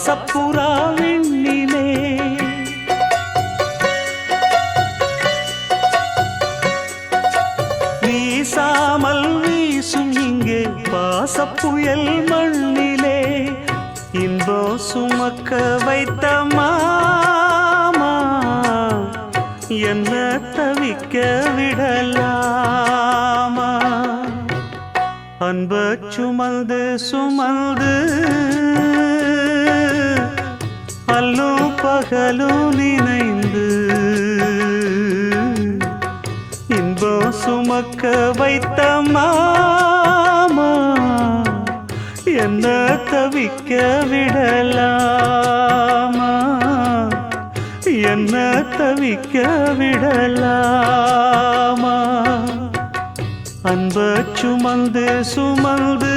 பாசப்புறா விண்ணிலே வீசாமல் வீசும் இங்கே பாசப்புயல் மண்ணிலே இன்பம் சுமக்க வைத்த மாமா என்ன தவிக்க விடலாமா அன்ப சுமந்து சுமந்து அல்லும் பகலும் நினைந்து இன்பம் சுமக்க வைத்த மாமா என்ன தவிக்க விடலாமா என்ன தவிக்க விடலாமா அன்ப சுமந்து சுமந்து